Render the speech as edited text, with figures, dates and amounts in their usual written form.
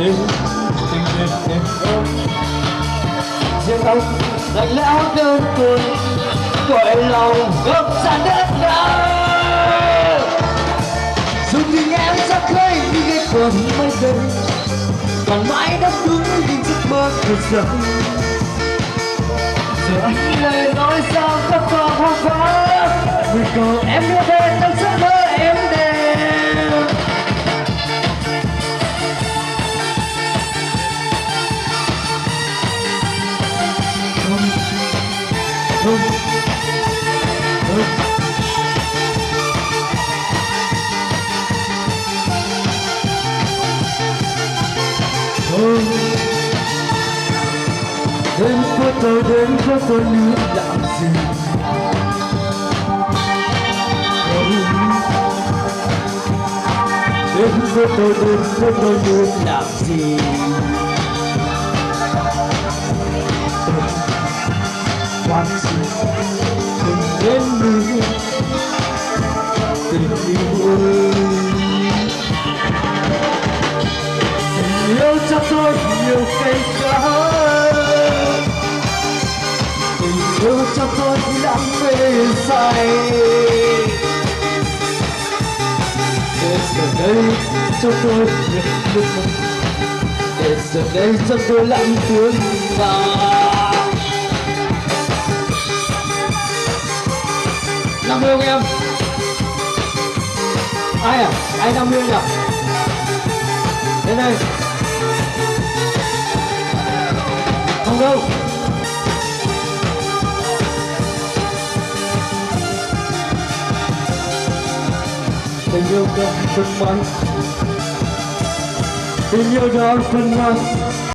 đến tình đêm đêm ôm riêng ông lạnh lẽo đơn côi cõi lòng gấp ra đất đá dù tình em ra khơi như ghé quần mây đây còn mãi đắm đuối những giấc mơ của giờ giờ anh lời nói sao khóc còn hoang vắng vì còn em đưa về trong giấc mơ em đêm đến với tôi đến với tôi như làm gì đến với tôi như làm gì quan gì đừng đến nữa tình yêu ơi tình yêu cho tôi nhiều cây cớ tình yêu cho tôi đam mê say để giờ đây cho tôi được nước để giờ đây cho tôi lặng tiếng vàng năm mươi em ai à ai 50 nhỉ đến đây không đâu tình yêu đó phân may tình yêu đó phân may